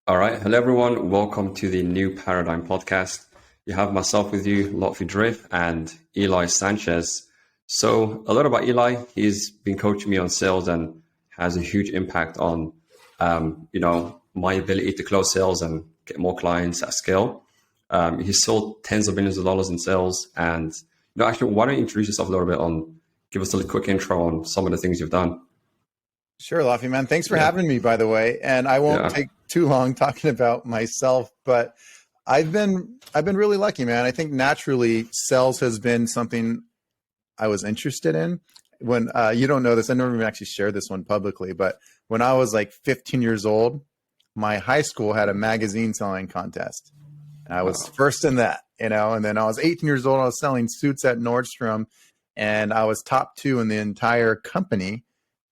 All right. Hello, everyone. Welcome to the New Paradigm podcast. You have myself with you, Lotfi Drift, and Eli Sanchez. So, a lot about Eli. He's been coaching me on sales and has a huge impact on, my ability to close sales and get more clients at scale. He's sold tens of millions of dollars in sales. And, actually, why don't you introduce yourself a little bit give us a quick intro on some of the things you've done. Sure, Lotfi, man. Thanks for having me, by the way. And I won't take too long talking about myself, but I've been really lucky, man. I think naturally sales has been something I was interested in. When you don't know this, I never even actually shared this one publicly, but when I was like 15 years old, my high school had a magazine selling contest. And I was first in that, and then I was 18 years old. I was selling suits at Nordstrom, and I was top 2 in the entire company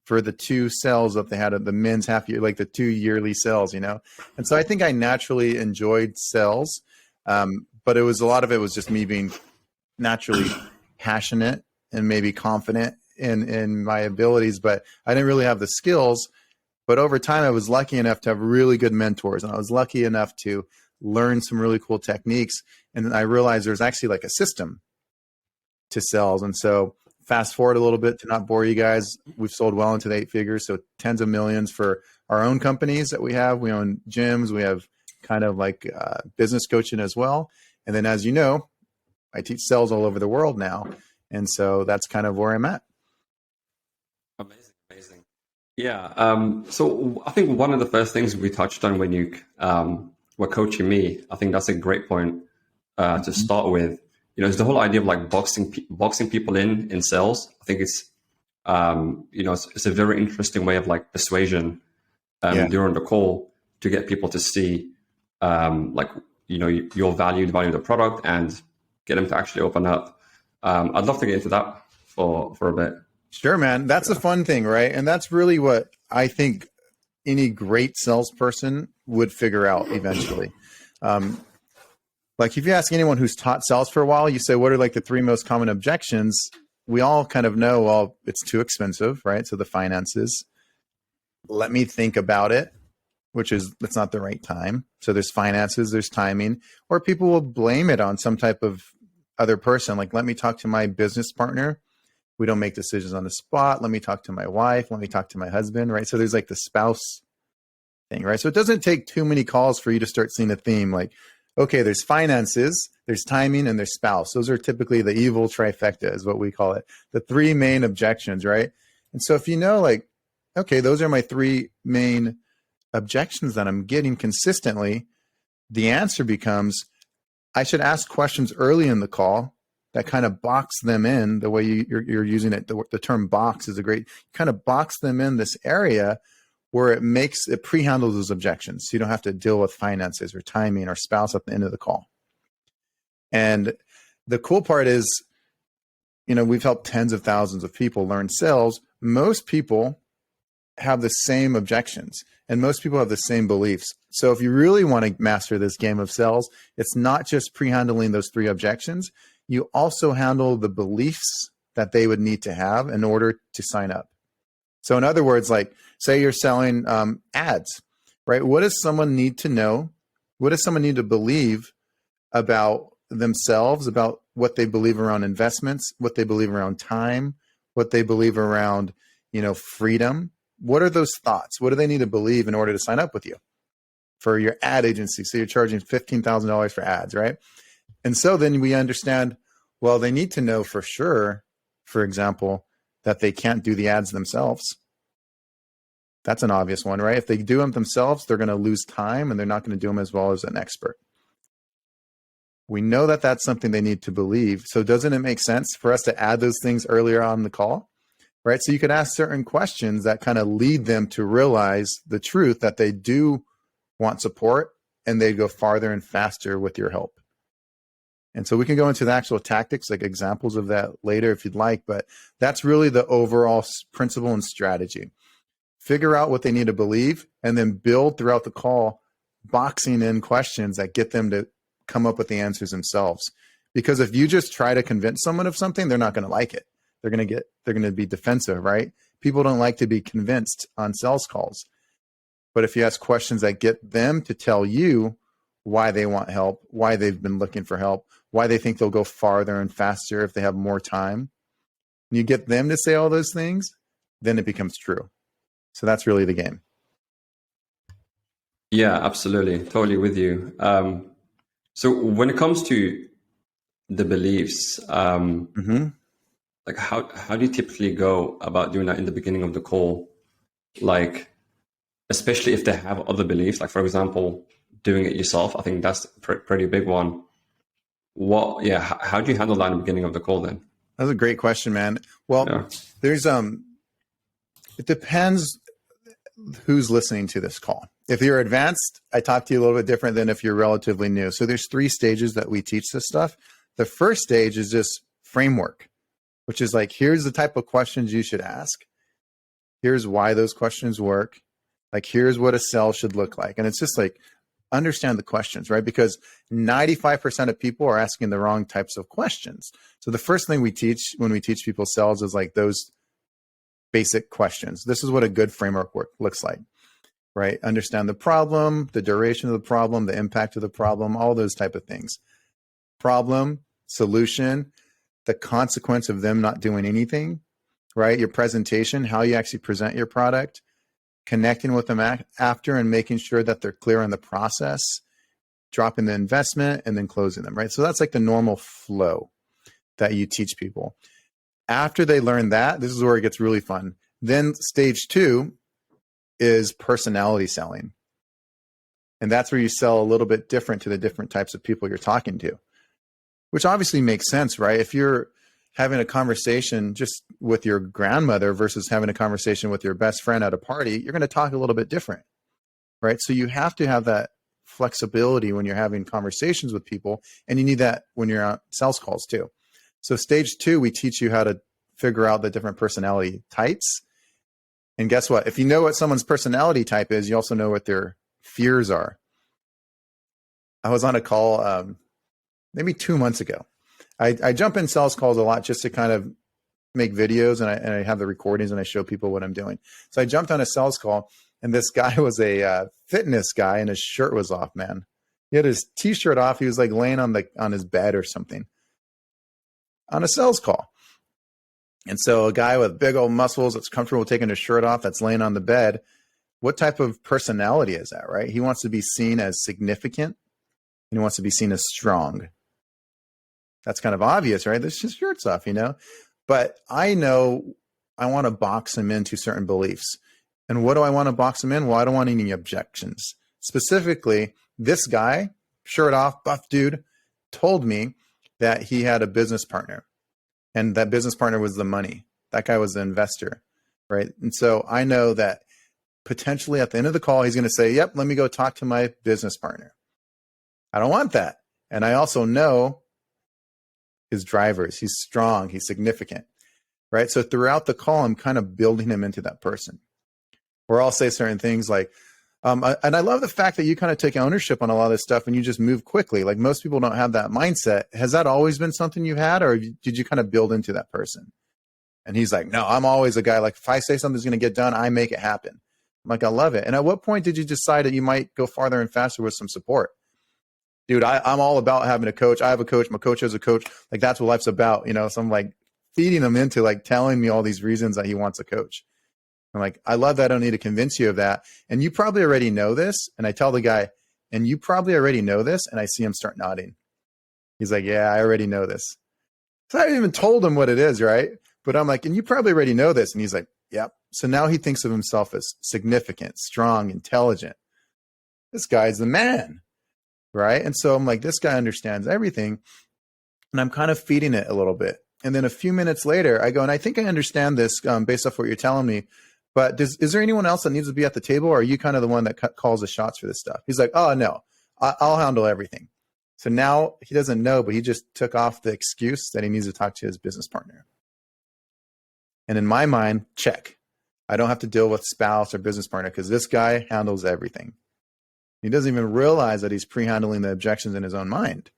for the 2 sales that they had at the men's half year, like the 2 yearly sales, And so I think I naturally enjoyed sales. But a lot of it was just me being naturally passionate and maybe confident in my abilities, but I didn't really have the skills. But over time, I was lucky enough to have really good mentors, and I was lucky enough to learn some really cool techniques. And then I realized there's actually like a system to sales. And so fast forward a little bit to not bore you guys. We've sold well into the 8 figures, so tens of millions for our own companies that we have. We own gyms. We have kind of like business coaching as well. And then, as you know, I teach sales all over the world now. And so that's kind of where I'm at. Amazing. Yeah. So I think one of the first things we touched on when you were coaching me, I think that's a great point to start with. It's the whole idea of like boxing people in sales. I think it's, it's a very interesting way of like persuasion during the call to get people to see your value, the value of the product, and get them to actually open up. I'd love to get into that for a bit. Sure, man. That's a fun thing, right? And that's really what I think any great salesperson would figure out eventually. Like if you ask anyone who's taught sales for a while, you say, what are like the 3 most common objections? We all kind of know, well, it's too expensive, right? So the finances, let me think about it, it's not the right time. So there's finances, there's timing, or people will blame it on some type of other person. Like, let me talk to my business partner. We don't make decisions on the spot. Let me talk to my wife. Let me talk to my husband, right? So there's like the spouse thing, right? So it doesn't take too many calls for you to start seeing a theme like, okay, there's finances, there's timing, and there's spouse. Those are typically the evil trifecta is what we call it. The 3 main objections, right? And so if you know, like, okay, those are my 3 main objections that I'm getting consistently, the answer becomes, I should ask questions early in the call that kind of box them in the way you're using it. The term box is a great, kind of box them in this area where it pre-handles those objections. So you don't have to deal with finances or timing or spouse at the end of the call. And the cool part is, we've helped tens of thousands of people learn sales. Most people have the same objections and most people have the same beliefs. So if you really want to master this game of sales, it's not just pre-handling those 3 objections. You also handle the beliefs that they would need to have in order to sign up. So in other words, like say you're selling ads, right? What does someone need to know? What does someone need to believe about themselves, about what they believe around investments, what they believe around time, what they believe around, freedom? What are those thoughts? What do they need to believe in order to sign up with you for your ad agency? So you're charging $15,000 for ads, right? And so then we understand, well, they need to know for sure, for example, that they can't do the ads themselves. That's an obvious one, right? If they do them themselves, they're going to lose time and they're not going to do them as well as an expert. We know that that's something they need to believe. So doesn't it make sense for us to add those things earlier on the call, right? So you could ask certain questions that kind of lead them to realize the truth that they do want support and they go farther and faster with your help. And so we can go into the actual tactics, like examples of that later if you'd like, but that's really the overall principle and strategy. Figure out what they need to believe and then build throughout the call, boxing in questions that get them to come up with the answers themselves. Because if you just try to convince someone of something, they're not going to like it. They're going to be defensive, right? People don't like to be convinced on sales calls. But if you ask questions that get them to tell you why they want help, why they've been looking for help, why they think they'll go farther and faster if they have more time, and you get them to say all those things, then it becomes true. So that's really the game. Yeah, absolutely. Totally with you. So when it comes to the beliefs, like how do you typically go about doing that in the beginning of the call? Like, especially if they have other beliefs, like for example, doing it yourself. I think that's a pretty big one. How do you handle that in the beginning of the call then? That's a great question, man. Well, there's it depends who's listening to this call. If you're advanced, I talk to you a little bit different than if you're relatively new. So there's 3 stages that we teach this stuff. The first stage is just framework, which is like, here's the type of questions you should ask. Here's why those questions work. Like, here's what a sell should look like. And it's just like, understand the questions, right? Because 95% of people are asking the wrong types of questions. So the first thing we teach when we teach people sales is like those basic questions. This is what a good framework looks like, right? Understand the problem, the duration of the problem, the impact of the problem, all those type of things. Problem, solution, the consequence of them not doing anything, right? Your presentation, how you actually present your product, connecting with them after and making sure that they're clear on the process, dropping the investment, and then closing them, right? So that's like the normal flow that you teach people. After they learn that, this is where it gets really fun. Then stage 2 is personality selling. And that's where you sell a little bit different to the different types of people you're talking to, which obviously makes sense, right? If you're having a conversation just with your grandmother versus having a conversation with your best friend at a party, you're going to talk a little bit different, right? So you have to have that flexibility when you're having conversations with people, and you need that when you're on sales calls too. So stage 2, we teach you how to figure out the different personality types. And guess what? If you know what someone's personality type is, you also know what their fears are. I was on a call maybe 2 months ago. I jump in sales calls a lot just to kind of make videos, and I have the recordings and I show people what I'm doing. So I jumped on a sales call, and this guy was a fitness guy, and his shirt was off, man. He had his t-shirt off. He was like laying on his bed or something on a sales call. And so a guy with big old muscles that's comfortable taking his shirt off, that's laying on the bed, what type of personality is that, right? He wants to be seen as significant, and he wants to be seen as strong. That's kind of obvious, right? This just shirt's off, But I know I want to box him into certain beliefs. And what do I want to box him in? Well, I don't want any objections. Specifically, this guy, shirt off, buff dude, told me that he had a business partner. And that business partner was the money. That guy was the investor, right? And so I know that potentially at the end of the call, he's going to say, yep, let me go talk to my business partner. I don't want that. And I also know his drivers. He's strong. He's significant, right? So throughout the call, I'm kind of building him into that person. Or I'll say certain things like, and I love the fact that you kind of take ownership on a lot of this stuff and you just move quickly. Like most people don't have that mindset. Has that always been something you had, or did you kind of build into that person? And he's like, no, I'm always a guy. Like if I say something's going to get done, I make it happen. I'm like, I love it. And at what point did you decide that you might go farther and faster with some support? Dude, I'm all about having a coach. I have a coach. My coach has a coach. Like that's what life's about, So I'm like feeding him into like telling me all these reasons that he wants a coach. I'm like, I love that. I don't need to convince you of that. And you probably already know this. And I tell the guy, and you probably already know this. And I see him start nodding. He's like, yeah, I already know this. So I haven't even told him what it is, right? But I'm like, and you probably already know this. And he's like, yep. So now he thinks of himself as significant, strong, intelligent. This guy's the man. Right. And so I'm like, this guy understands everything. And I'm kind of feeding it a little bit. And then a few minutes later, I go, and I think I understand this based off what you're telling me. But is there anyone else that needs to be at the table? Or are you kind of the one that calls the shots for this stuff? He's like, oh, no, I'll handle everything. So now he doesn't know, but he just took off the excuse that he needs to talk to his business partner. And in my mind, check. I don't have to deal with spouse or business partner because this guy handles everything. He doesn't even realize that he's pre-handling the objections in his own mind.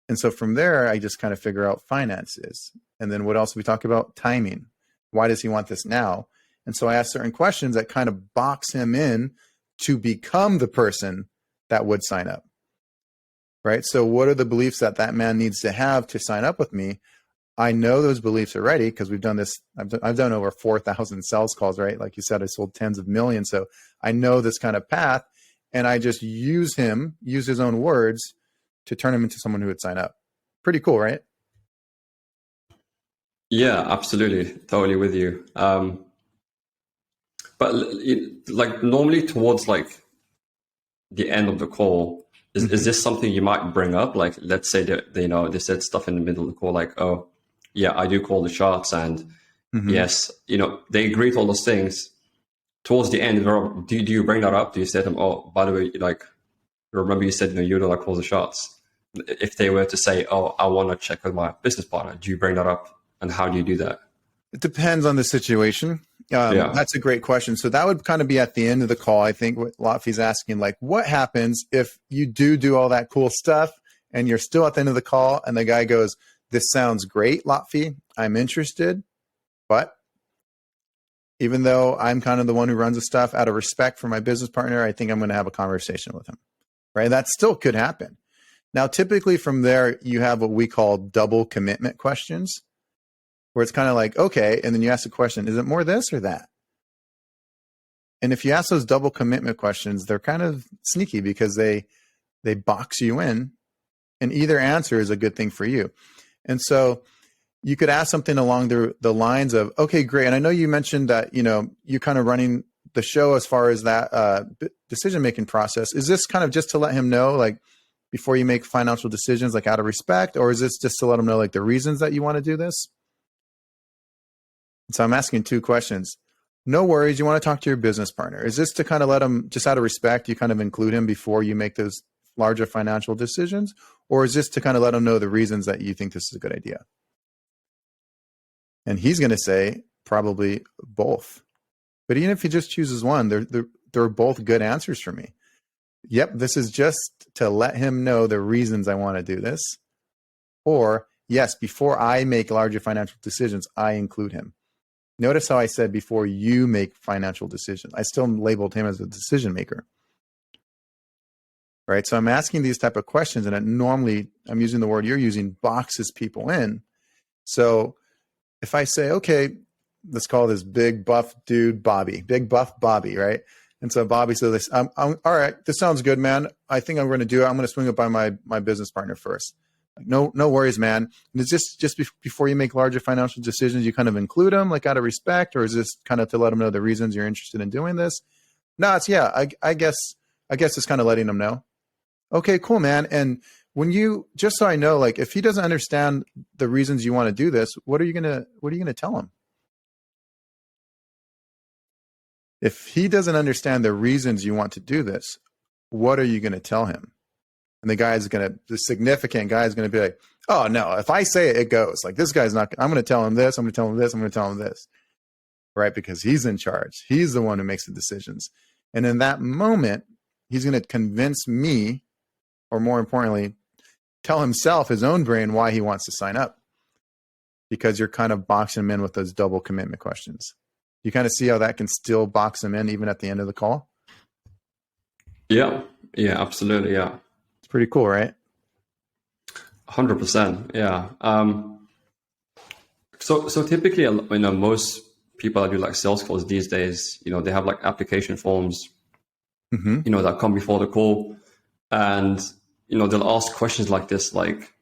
And so from there, I just kind of figure out finances. And then what else we talk about? Timing. Why does he want this now? And so I ask certain questions that kind of box him in to become the person that would sign up. Right? So what are the beliefs that that man needs to have to sign up with me? I know those beliefs already because we've done this. I've done over 4,000 sales calls, right? Like you said, I sold tens of millions. So I know this kind of path, and I just use his own words to turn him into someone who would sign up. Pretty cool, right? Yeah, absolutely. Totally with you. But like normally towards like the end of the call, is this something you might bring up? Like, let's say that they said stuff in the middle of the call, like, oh, yeah, I do call the shots, and yes, they agree to all those things. Towards the end, do you bring that up? Do you say to them, oh, by the way, like, remember you said you don't like call the shots? If they were to say, oh, I want to check with my business partner, do you bring that up, and how do you do that? It depends on the situation. Yeah. That's a great question. So that would kind of be at the end of the call. I think what Lotfi's asking, like, what happens if you do all that cool stuff and you're still at the end of the call and the guy goes, this sounds great, Lotfi, I'm interested, but even though I'm kind of the one who runs the stuff, out of respect for my business partner, I think I'm going to have a conversation with him, right? That still could happen. Now, typically from there, you have what we call double commitment questions, where it's kind of like, okay, and then you ask the question, is it more this or that? And if you ask those double commitment questions, they're kind of sneaky because they box you in, and either answer is a good thing for you. And so you could ask something along the lines of, okay, great. And I know you mentioned that, you're kind of running the show as far as that decision-making process. Is this kind of just to let him know, like, before you make financial decisions, like out of respect, or is this just to let him know, like, the reasons that you want to do this? So I'm asking two questions. No worries. You want to talk to your business partner. Is this to kind of let him, just out of respect, you kind of include him before you make those larger financial decisions? Or is this to kind of let him know the reasons that you think this is a good idea? And he's going to say probably both. But even if he just chooses one, they're both good answers for me. Yep, this is just to let him know the reasons I want to do this. Or, yes, before I make larger financial decisions, I include him. Notice how I said before you make financial decisions. I still labeled him as a decision maker. Right? So I'm asking these type of questions, and normally I'm using the word you're using, boxes people in. So if I say, okay, let's call this big buff dude Bobby, big buff Bobby, right? And so Bobby says, I'm all right, this sounds good, man. I think I'm going to do it. I'm going to swing it by my business partner first. Like, no worries, man. And is this just before you make larger financial decisions, you kind of include them, like, out of respect, or is this kind of to let them know the reasons you're interested in doing this? No, it's, yeah, I guess it's kind of letting them know. Okay, cool, man. And when you, just so I know, like, if he doesn't understand the reasons you want to do this, what are you gonna tell him? If he doesn't understand the reasons you want to do this, what are you going to tell him? And the significant guy is going to be like, oh no, if I say it, it goes. Like, this guy's not, I'm going to tell him this, I'm going to tell him this, I'm going to tell him this. Right? Because he's in charge. He's the one who makes the decisions. And in that moment, he's going to convince me, or more importantly, tell himself, his own brain, why he wants to sign up. Because you're kind of boxing him in with those double commitment questions. You kind of see how that can still box him in even at the end of the call? Yeah, absolutely. Yeah. It's pretty cool, right? 100%. Yeah. So typically, most people that do like sales calls these days, they have like application forms, that come before the call, and they'll ask questions like this, like,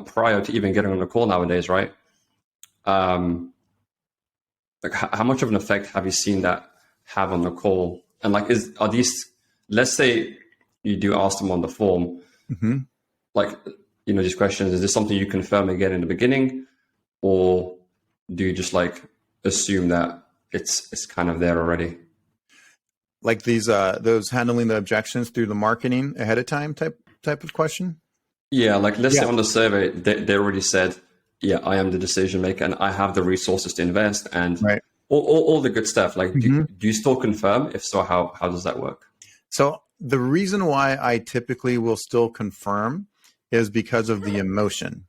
prior to even getting on the call nowadays, right? Like, how much of an effect have you seen that have on the call? And like, are these, let's say you do ask them on the form, like, these questions, is this something you confirm again in the beginning, or do you just like assume that it's kind of there already? Like those handling the objections through the marketing ahead of time type of question? Yeah, like let's say on the survey, they already said, yeah, I am the decision maker and I have the resources to invest and right. all the good stuff. Like, do you still confirm? If so, how does that work? So the reason why I typically will still confirm is because of the emotion.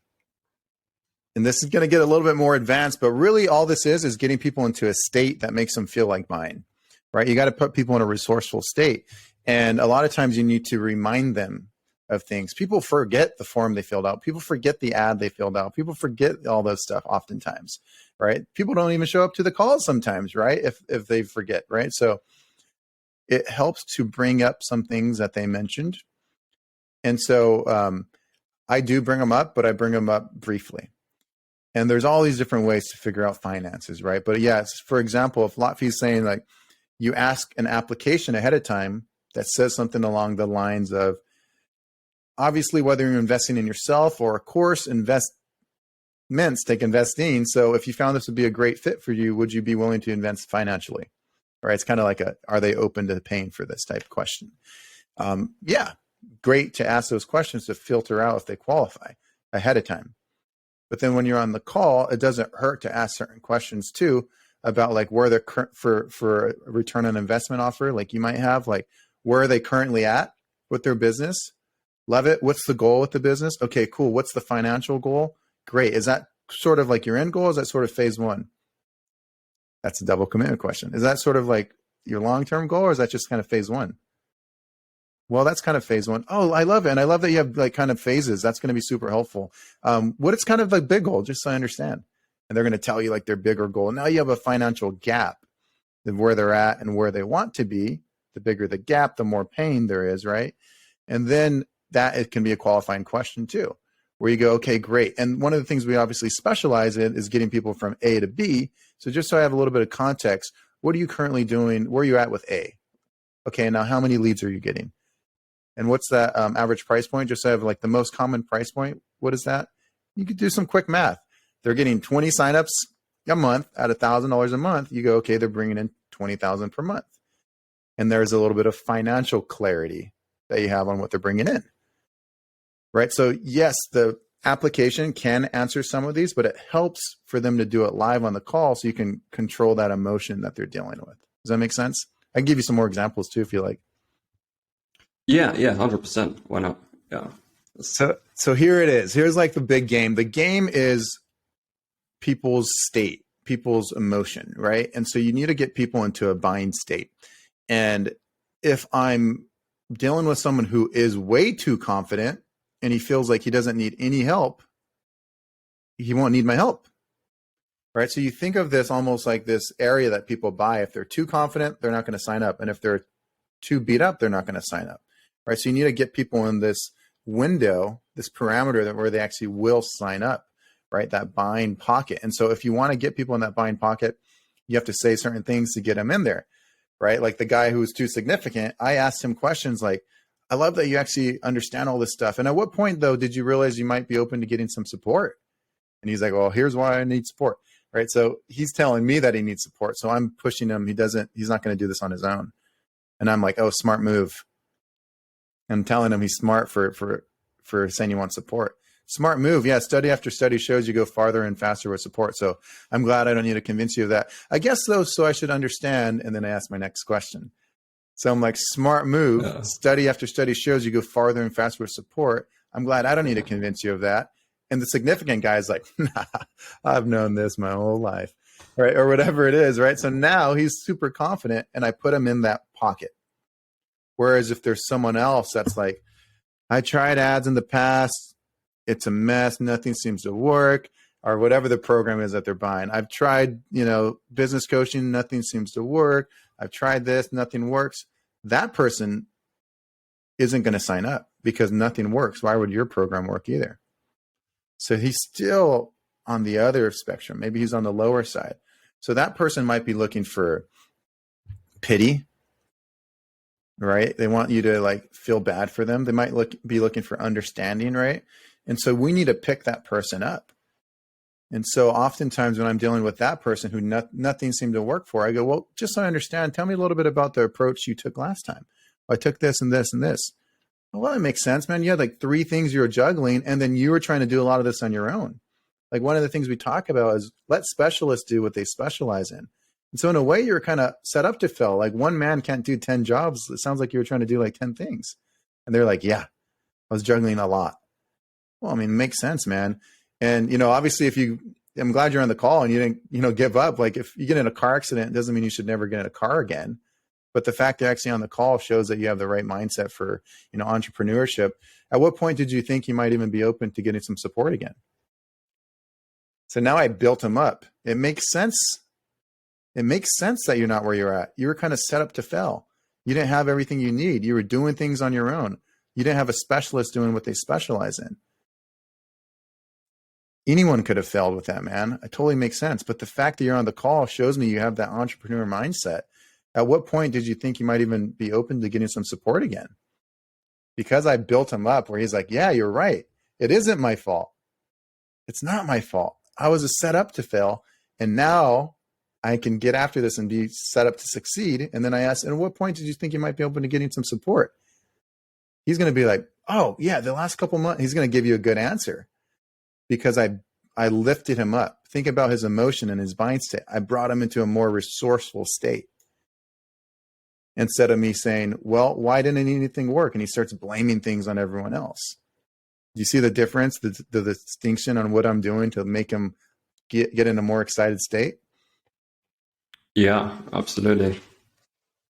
and this is going to get a little bit more advanced, but really all this is getting people into a state that makes them feel like mine, right? You got to put people in a resourceful state. And a lot of times you need to remind them of things. People forget the form they filled out. People forget the ad they filled out. People forget all those stuff oftentimes, right? People don't even show up to the calls sometimes, right? If they forget, right? So it helps to bring up some things that they mentioned. And so I do bring them up, but I bring them up briefly. And there's all these different ways to figure out finances, right? But yes, for example, if Lotfi's saying like you ask an application ahead of time that says something along the lines of, obviously, whether you're investing in yourself or a course, investments take investing. So if you found this would be a great fit for you, would you be willing to invest financially? Right? It's kind of like are they open to paying for this type of question? Yeah, great to ask those questions to filter out if they qualify ahead of time. But then when you're on the call, it doesn't hurt to ask certain questions too about like where they're for a return on investment offer. Like you might have like, where are they currently at with their business? Love it. What's the goal with the business? Okay, cool. What's the financial goal? Great. Is that sort of like your end goal? Is that sort of phase one? That's a double commitment question. Is that sort of like your long-term goal, or is that just kind of phase one? Well, that's kind of phase one. Oh, I love it. And I love that you have like kind of phases. That's going to be super helpful. What is kind of the big goal, just so I understand. And they're going to tell you like their bigger goal. Now you have a financial gap of where they're at and where they want to be. The bigger the gap, the more pain there is, right? And then that it can be a qualifying question too, where you go, okay, great. And one of the things we obviously specialize in is getting people from A to B. So just so I have a little bit of context, what are you currently doing? Where are you at with A? Okay, now how many leads are you getting? And what's that average price point? Just so I have like the most common price point. What is that? You could do some quick math. They're getting 20 signups a month at $1,000 a month. You go, okay, they're bringing in 20,000 per month. And there's a little bit of financial clarity that you have on what they're bringing in. Right. So yes, the application can answer some of these, but it helps for them to do it live on the call so you can control that emotion that they're dealing with. Does that make sense? I can give you some more examples too, if you like. Yeah, 100%. Why not? Yeah. So here it is. Here's like the big game. The game is people's state, people's emotion, right? And so you need to get people into a bind state. And if I'm dealing with someone who is way too confident and he feels like he doesn't need any help, he won't need my help, right? So you think of this almost like this area that people buy. If they're too confident, they're not going to sign up. And if they're too beat up, they're not going to sign up, right? So you need to get people in this window, this parameter where they actually will sign up, right? That bind pocket. And so if you want to get people in that bind pocket, you have to say certain things to get them in there, right? Like the guy who was too significant, I asked him questions like, I love that you actually understand all this stuff. And at what point though, did you realize you might be open to getting some support? And he's like, well, here's why I need support, right? So he's telling me that he needs support. So I'm pushing him. He's not going to do this on his own. And I'm like, oh, smart move. I'm telling him he's smart for saying you want support. Smart move. Yeah. Study after study shows you go farther and faster with support. So I'm glad I don't need to convince you of that. I guess though, so I should understand. And then I ask my next question. So I'm like, smart move. Yeah. Study after study shows you go farther and faster with support. I'm glad I don't need to convince you of that. And the significant guy is like, nah, I've known this my whole life, right? Or whatever it is, right? So now he's super confident and I put him in that pocket. Whereas if there's someone else that's like, I tried ads in the past, it's a mess, nothing seems to work, or whatever the program is that they're buying. I've tried, business coaching, nothing seems to work. I've tried this, nothing works. That person isn't going to sign up because nothing works. Why would your program work either? So he's still on the other spectrum. Maybe he's on the lower side. So that person might be looking for pity, right? They want you to like feel bad for them. They might be looking for understanding, right? And so we need to pick that person up. And so oftentimes when I'm dealing with that person who nothing seemed to work for, I go, well, just so I understand, tell me a little bit about the approach you took last time. I took this and this and this. Well, that makes sense, man. You had like 3 things you were juggling, and then you were trying to do a lot of this on your own. Like one of the things we talk about is let specialists do what they specialize in. And so in a way, you're kind of set up to fail. Like one man can't do 10 jobs. It sounds like you were trying to do like 10 things. And they're like, yeah, I was juggling a lot. Well, I mean, it makes sense, man. And, obviously I'm glad you're on the call and you didn't, give up. Like if you get in a car accident, it doesn't mean you should never get in a car again. But the fact you're actually on the call shows that you have the right mindset for, entrepreneurship. At what point did you think you might even be open to getting some support again? So now I built him up. It makes sense. It makes sense that you're not where you're at. You were kind of set up to fail. You didn't have everything you need. You were doing things on your own. You didn't have a specialist doing what they specialize in. Anyone could have failed with that, man. It totally makes sense. But the fact that you're on the call shows me you have that entrepreneur mindset. At what point did you think you might even be open to getting some support again? Because I built him up where he's like, yeah, you're right. It isn't my fault. It's not my fault. I was set up to fail. And now I can get after this and be set up to succeed. And then I asked, at what point did you think you might be open to getting some support? He's going to be like, oh yeah, the last couple months, he's going to give you a good answer because I lifted him up. Think about his emotion and his mind state. I brought him into a more resourceful state. Instead of me saying, well, why didn't anything work? And he starts blaming things on everyone else. Do you see the difference, the distinction on what I'm doing to make him get in a more excited state? Yeah, absolutely.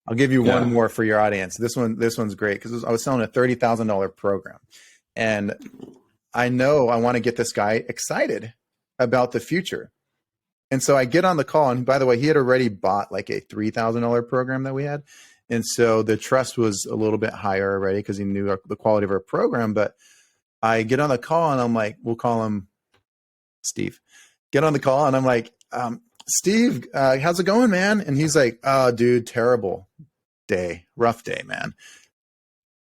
I'll give you one more for your audience. This one's great because I was selling a $30,000 program. And I know I want to get this guy excited about the future. And so I get on the call. And by the way, he had already bought like a $3,000 program that we had. And so the trust was a little bit higher already because he knew the quality of our program. But I get on the call and I'm like, we'll call him Steve. Get on the call and I'm like, Steve, how's it going, man? And he's like, oh, dude, terrible day, rough day, man.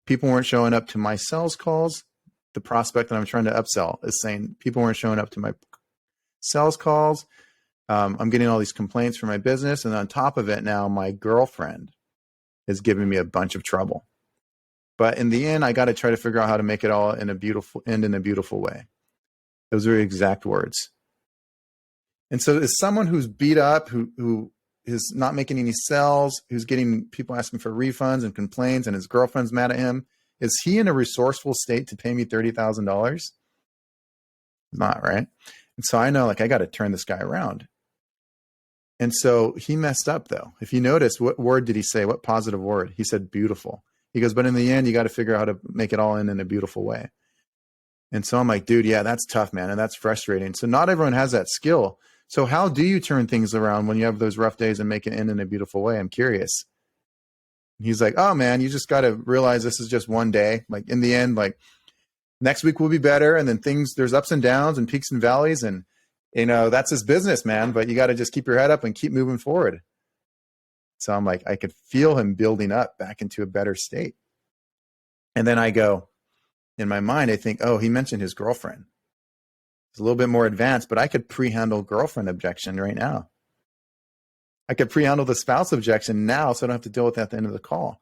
People weren't showing up to my sales calls. The prospect that I'm trying to upsell is saying people weren't showing up to my sales calls. I'm getting all these complaints from my business. And on top of it now, my girlfriend is giving me a bunch of trouble. But in the end, I got to try to figure out how to make it all in a beautiful way. Those are exact words. And so as someone who's beat up, who is not making any sales, who's getting people asking for refunds and complaints and his girlfriend's mad at him, is he in a resourceful state to pay me $30,000? Not, right? And so I know I got to turn this guy around. And so he messed up though. If you notice, what word did he say? What positive word? He said beautiful. He goes, but in the end, you got to figure out how to make it all in a beautiful way. And so I'm like, dude, yeah, that's tough, man. And that's frustrating. So not everyone has that skill. So how do you turn things around when you have those rough days and make it end in a beautiful way? I'm curious. He's like, oh man, you just got to realize this is just one day. Like in the end, next week will be better. And then there's ups and downs and peaks and valleys. And, that's his business, man. But you got to just keep your head up and keep moving forward. So I'm like, I could feel him building up back into a better state. And then I go, in my mind, I think, oh, he mentioned his girlfriend. It's a little bit more advanced, but I could pre-handle girlfriend objection right now. I could pre-handle the spouse objection now so I don't have to deal with that at the end of the call.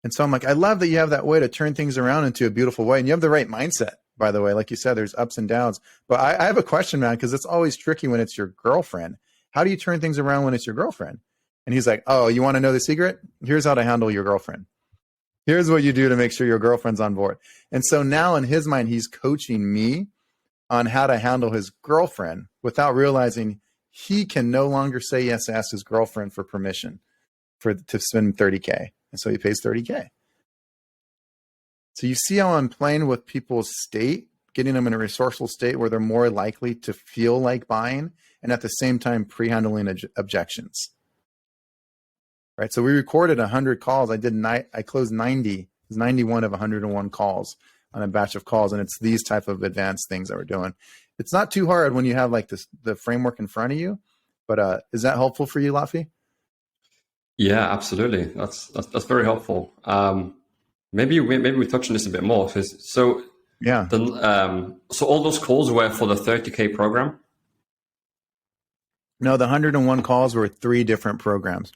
And so I'm like, I love that you have that way to turn things around into a beautiful way. And you have the right mindset, by the way. Like you said, there's ups and downs. But I have a question, man, because it's always tricky when it's your girlfriend. How do you turn things around when it's your girlfriend? And he's like, oh, you want to know the secret? Here's how to handle your girlfriend. Here's what you do to make sure your girlfriend's on board. And so now in his mind, he's coaching me on how to handle his girlfriend without realizing he can no longer say yes to ask his girlfriend for permission to spend $30K. And so he pays $30K. So you see how I'm playing with people's state, getting them in a resourceful state where they're more likely to feel like buying and at the same time pre-handling objections. Right. So we recorded 100 calls. I closed 90. It was 91 of 101 calls on a batch of calls. And it's these type of advanced things that we're doing. It's not too hard when you have the framework in front of you, but is that helpful for you, Lafi? Yeah, absolutely. That's very helpful. Maybe we touch on this a bit more. So yeah. So all those calls were for the 30K program? No, the 101 calls were 3 different programs.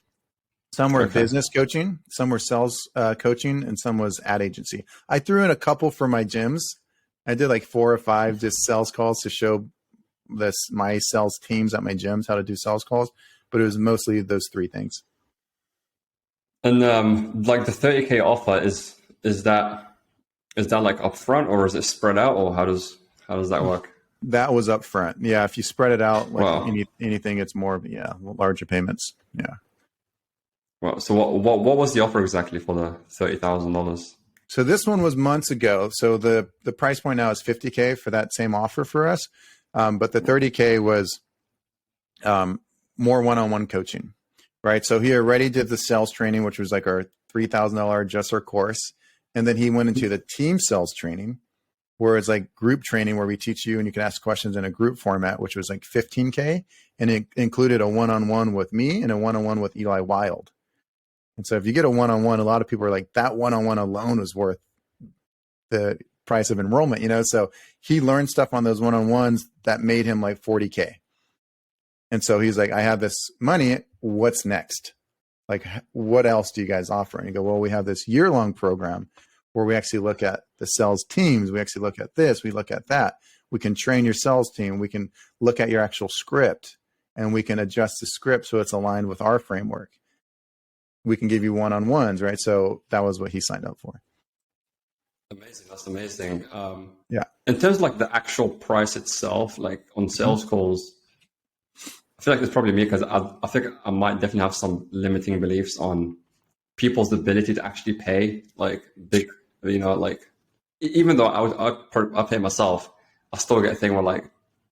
Some were business coaching, some were sales coaching, and some was ad agency. I threw in a couple for my gyms. I did 4 or 5 just sales calls to show my sales teams at my gyms how to do sales calls, but it was mostly those 3 things. And the 30K offer is that upfront or is it spread out, or how does that work? That was up front. Yeah. If you spread it out like Wow. anything, it's more, larger payments. Yeah. Well, so what was the offer exactly for the $30,000? So this one was months ago. So the price point now is $50K for that same offer for us. But the $30K was more one-on-one coaching, right? So he already did the sales training, which was like our $3,000 adjuster course. And then he went into the team sales training, where it's like group training, where we teach you and you can ask questions in a group format, which was like $15K. And it included a one-on-one with me and a one-on-one with Eli Wild. And so if you get a one-on-one, a lot of people are like, that one-on-one alone is worth the price of enrollment, So he learned stuff on those one-on-ones that made him like $40K. And so he's like, I have this money. What's next? Like, what else do you guys offer? And you go, well, we have this year-long program where we actually look at the sales teams. We actually look at this. We look at that. We can train your sales team. We can look at your actual script, and we can adjust the script so it's aligned with our framework. We can give you one-on-ones, right? So that was what he signed up for. Amazing. That's amazing. Yeah. In terms of like the actual price itself, like on sales calls, I feel like it's probably me because I think I might definitely have some limiting beliefs on people's ability to actually pay like big, like even though I pay myself, I still get a thing where like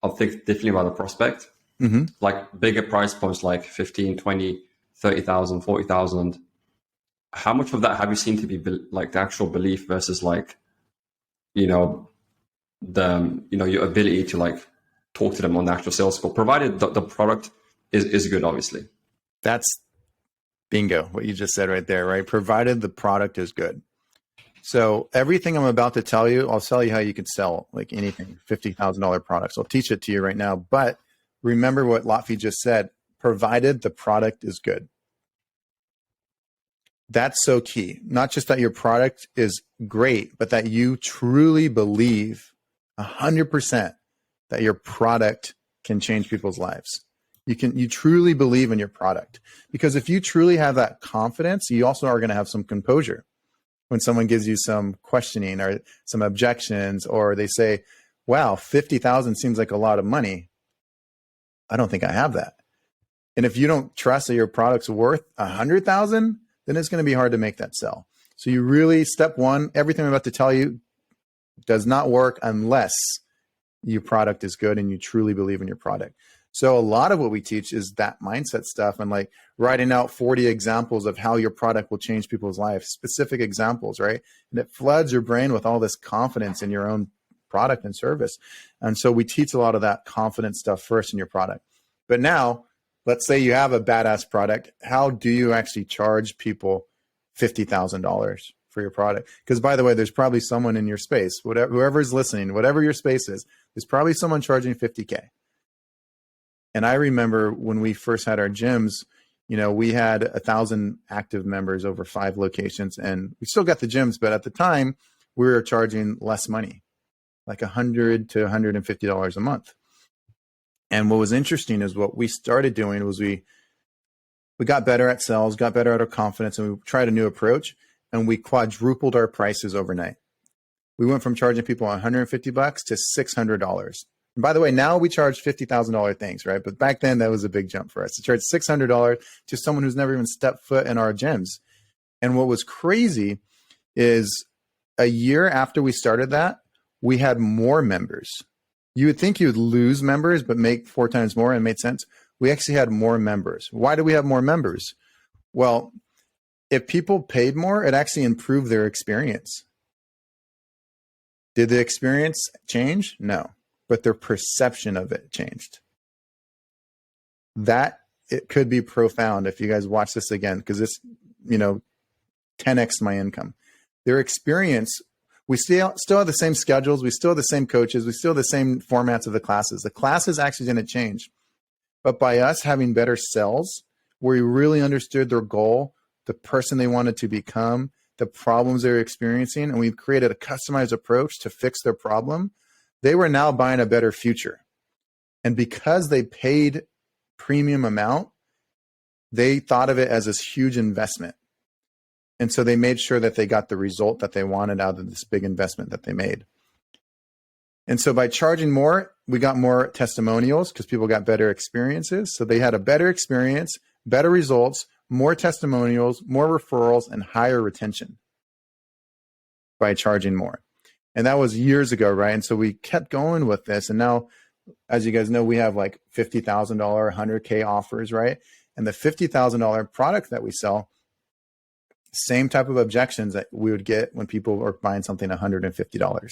I'll think differently about the prospect. Mm-hmm. Like bigger price points like 15, 20, 30,000, 40,000. How much of that have you seen to be like the actual belief versus like, your ability to like talk to them on the actual sales call, provided the product is good, obviously. That's bingo, what you just said right there, right? Provided the product is good. So everything I'm about to tell you, I'll tell you how you can sell like anything, $50,000 products. I'll teach it to you right now. But remember what Lotfi just said, provided the product is good. That's so key. Not just that your product is great, but that you truly believe 100% that your product can change people's lives. You truly believe in your product, because if you truly have that confidence, you also are going to have some composure when someone gives you some questioning or some objections, or they say, wow, 50,000 seems like a lot of money. I don't think I have that. And if you don't trust that your product's worth 100,000, then it's going to be hard to make that sell. So you really, step one, everything I'm about to tell you does not work unless your product is good and you truly believe in your product. So a lot of what we teach is that mindset stuff, and like writing out 40 examples of how your product will change people's lives, specific examples, right? And it floods your brain with all this confidence in your own product and service. And so we teach a lot of that confidence stuff first in your product. But now, let's say you have a badass product. How do you actually charge people $50,000 for your product? Because by the way, there's probably someone in your space, whoever's listening, whatever your space is, there's probably someone charging $50K. And I remember when we first had our gyms, we had 1,000 active members over 5 locations, and we still got the gyms, but at the time we were charging less money, like $100 to $150 a month. And what was interesting is what we started doing was we got better at sales, got better at our confidence, and we tried a new approach, and we quadrupled our prices overnight. We went from charging people $150 to $600. And by the way, now we charge $50,000 things, right? But back then that was a big jump for us to charge $600 to someone who's never even stepped foot in our gyms. And what was crazy is a year after we started that, we had more members. You would think you would lose members, but make 4 times more, and it made sense. We actually had more members. Why do we have more members? Well, if people paid more, it actually improved their experience. Did the experience change? No, but their perception of it changed. That it could be profound if you guys watch this again, because it's, 10x my income. Their experience, we still have the same schedules, we still have the same coaches, we still have the same formats of the classes. The class is actually going to change. But by us having better sales, where we really understood their goal, the person they wanted to become, the problems they were experiencing, and we created a customized approach to fix their problem, they were now buying a better future. And because they paid premium amount, they thought of it as this huge investment. And so they made sure that they got the result that they wanted out of this big investment that they made. And so by charging more, we got more testimonials because people got better experiences. So they had a better experience, better results, more testimonials, more referrals, and higher retention by charging more. And that was years ago, right? And so we kept going with this. And now, as you guys know, we have like $50,000, $100K offers, right? And the $50,000 product that we sell, same type of objections that we would get when people are buying something $150.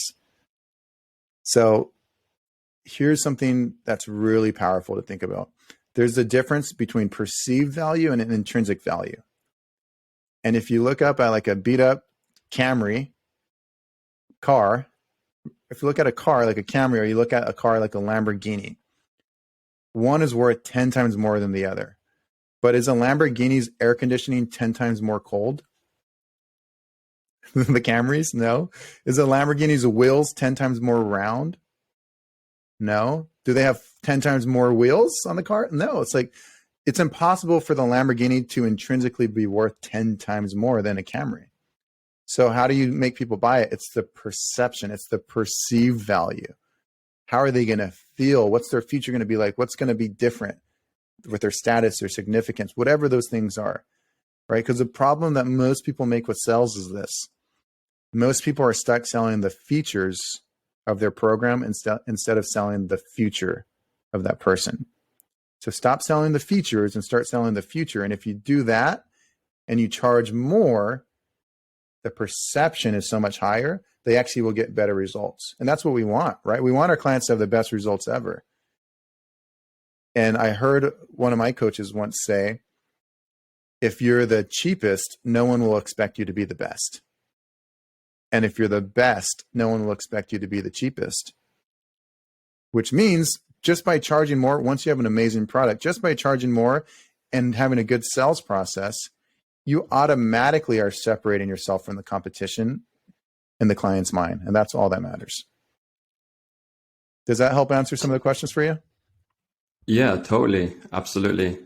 So here's something that's really powerful to think about. There's a difference between perceived value and an intrinsic value. And if you look up at like a beat up Camry car, if you look at a car like a Camry, or you look at a car like a Lamborghini, one is worth 10 times more than the other. But is a Lamborghini's air conditioning 10 times more cold than the Camry's? No. Is a Lamborghini's wheels 10 times more round? No. Do they have 10 times more wheels on the car? No. It's like, it's impossible for the Lamborghini to intrinsically be worth 10 times more than a Camry. So how do you make people buy it? It's the perception. It's the perceived value. How are they going to feel? What's their future going to be like? What's going to be different with their status, their significance, whatever those things are, right? Because the problem that most people make with sales is this. Most people are stuck selling the features of their program instead of selling the future of that person. So stop selling the features and start selling the future. And if you do that and you charge more, the perception is so much higher, they actually will get better results. And that's what we want, right? We want our clients to have the best results ever. And I heard one of my coaches once say, if you're the cheapest, no one will expect you to be the best. And if you're the best, no one will expect you to be the cheapest. Which means just by charging more, once you have an amazing product, just by charging more and having a good sales process, you automatically are separating yourself from the competition in the client's mind. And that's all that matters. Does that help answer some of the questions for you? Yeah, totally. Absolutely.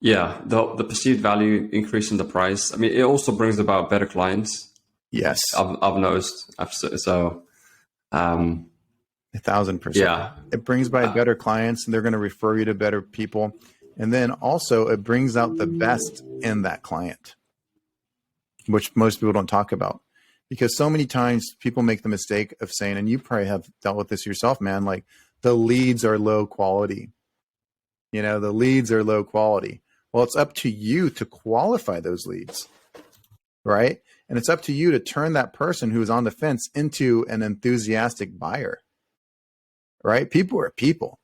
Yeah, the perceived value increase in the price. I mean, it also brings about better clients. Yes. I've noticed. So, 1,000%. Yeah. It brings by better clients, and they're going to refer you to better people. And then also it brings out the best in that client, which most people don't talk about. Because so many times people make the mistake of saying, and you probably have dealt with this yourself, man, like the leads are low quality. You know, the leads are low quality. Well, it's up to you to qualify those leads, right? And it's up to you to turn that person who's on the fence into an enthusiastic buyer, right? People are people.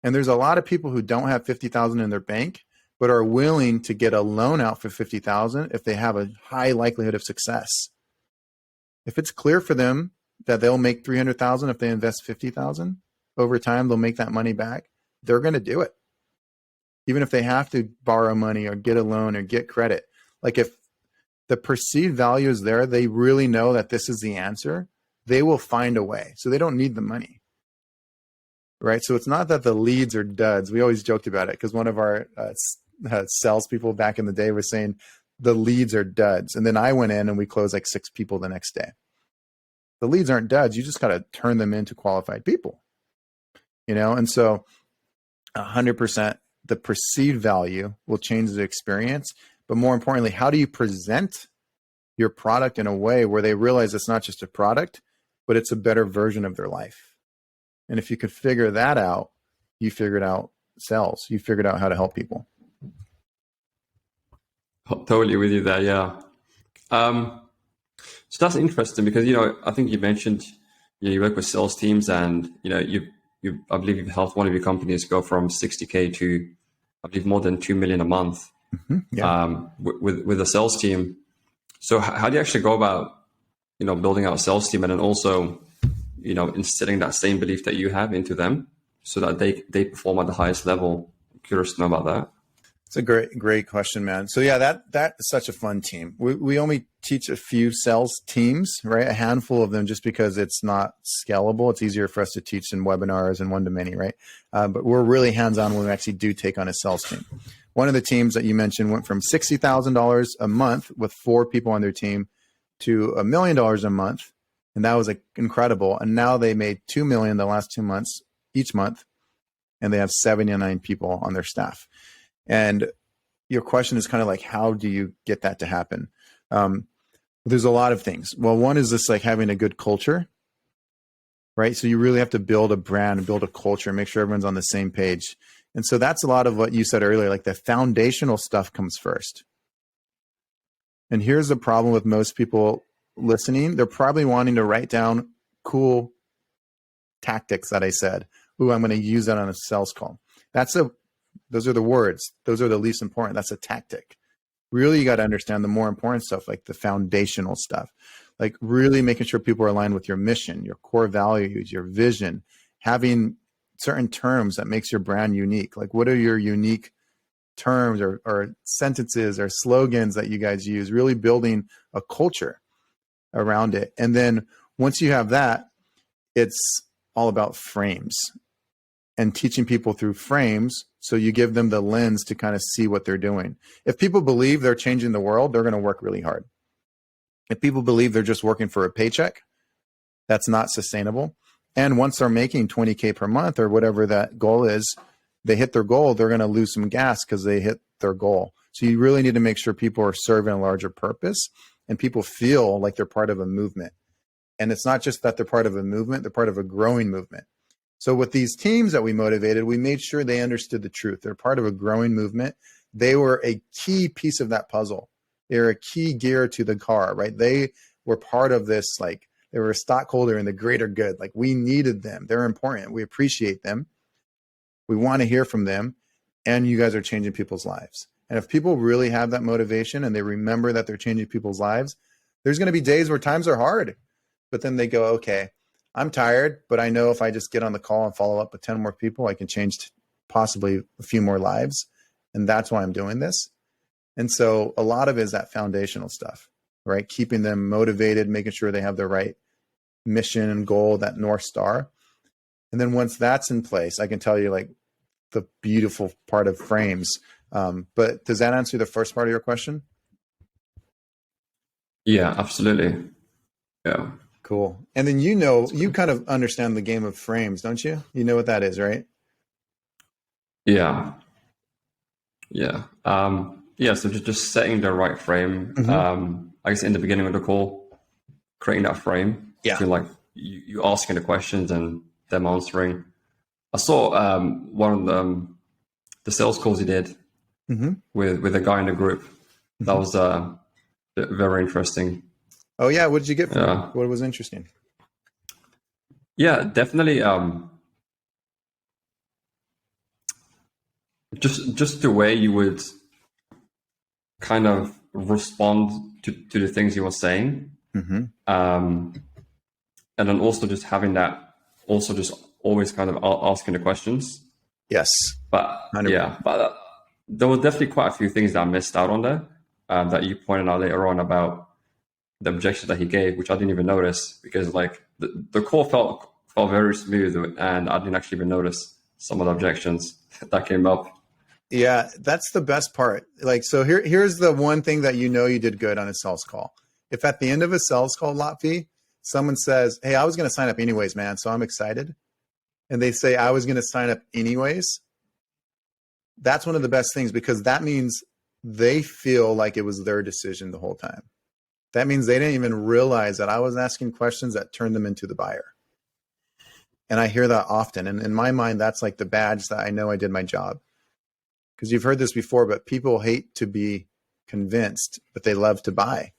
And there's a lot of people who don't have 50,000 in their bank, but are willing to get a loan out for 50,000 if they have a high likelihood of success. If it's clear for them that they'll make 300,000 if they invest 50,000 over time, they'll make that money back. They're going to do it. Even if they have to borrow money or get a loan or get credit. Like if the perceived value is there, they really know that this is the answer. They will find a way. So they don't need the money. Right. So it's not that the leads are duds. We always joked about it because one of our salespeople back in the day was saying the leads are duds. And then I went in and we closed like 6 people the next day. The leads aren't duds. You just got to turn them into qualified people. You know, and so 100%. The perceived value will change the experience. But more importantly, how do you present your product in a way where they realize it's not just a product, but it's a better version of their life? And if you could figure that out, you figured out sales. You figured out how to help people. Totally with you there, yeah. So that's interesting because, you know, I think you mentioned you work with sales teams and, you know, I believe you've helped one of your companies go from 60K to, I believe, more than 2 million a month. Mm-hmm. Yeah. With a sales team. So how do you actually go about, you know, building out a sales team and then also, you know, instilling that same belief that you have into them so that they perform at the highest level? I'm curious to know about that. It's a great question, man. So yeah, that is such a fun team. We only teach a few sales teams, right? A handful of them just because it's not scalable. It's easier for us to teach in webinars and one-to-many, right? But we're really hands-on when we actually do take on a sales team. One of the teams that you mentioned went from $60,000 a month with 4 people on their team to $1 million a month And that was like incredible. And now they made 2 million the last 2 months, each month. And they have 79 people on their staff. And your question is kind of like, how do you get that to happen? There's a lot of things. Well, one is this, like having a good culture, right? So you really have to build a brand and build a culture, make sure everyone's on the same page. And so that's a lot of what you said earlier, like the foundational stuff comes first. And here's the problem with most people listening. They're probably wanting to write down cool tactics that I said. Ooh, I'm going to use that on a sales call. Those are the words. Those are the least important. That's a tactic. Really, you got to understand the more important stuff, like the foundational stuff, like really making sure people are aligned with your mission, your core values, your vision, having certain terms that makes your brand unique. Like, what are your unique terms or sentences or slogans that you guys use? Really building a culture around it. And then once you have that, it's all about frames and teaching people through frames. So you give them the lens to kind of see what they're doing. If people believe they're changing the world, they're going to work really hard. If people believe they're just working for a paycheck, that's not sustainable. And once they're making 20K per month or whatever that goal is, they hit their goal, they're going to lose some gas because they hit their goal. So you really need to make sure people are serving a larger purpose and people feel like they're part of a movement. And it's not just that they're part of a movement, they're part of a growing movement. So with these teams that we motivated, we made sure they understood the truth. They're part of a growing movement. They were a key piece of that puzzle. They're a key gear to the car, right? They were part of this, like they were a stockholder in the greater good. Like we needed them. They're important. We appreciate them. We want to hear from them. And you guys are changing people's lives. And if people really have that motivation and they remember that they're changing people's lives, there's going to be days where times are hard, but then they go, okay, I'm tired, but I know if I just get on the call and follow up with 10 more people, I can change possibly a few more lives. And that's why I'm doing this. And so a lot of it is that foundational stuff, right? Keeping them motivated, making sure they have the right mission and goal, that North Star. And then once that's in place, I can tell you like the beautiful part of frames. But does that answer the first part of your question? Yeah, absolutely. Yeah. Cool. And then you kind of understand the game of frames, don't you? You know what that is, right? Yeah. Yeah. So just setting the right frame. Mm-hmm. I guess in the beginning of the call, creating that frame. Yeah. So like you asking the questions and them answering. I saw one of the sales calls you did Mm-hmm. with a guy in the group. That was very interesting. Oh yeah, what did you get from it? What was interesting? Yeah, definitely. Just the way you would kind of respond to the things you were saying, Mm-hmm. and then also just having that, also just always kind of asking the questions. Yes, But 100%. yeah, but there were definitely quite a few things that I missed out on there that you pointed out later on about the objections that he gave, which I didn't even notice because like the call felt very smooth and I didn't actually even notice some of the objections that came up. Yeah, that's the best part. Like, so here's the one thing that you did good on a sales call. If at the end of a sales call, Lotfi, someone says, hey, I was going to sign up anyways, man, so I'm excited. And they say, I was going to sign up anyways. That's one of the best things because that means they feel like it was their decision the whole time. That means they didn't even realize that I was asking questions that turned them into the buyer. And I hear that often. And in my mind, that's like the badge that I know I did my job. Because you've heard this before, but people hate to be convinced, but they love to buy.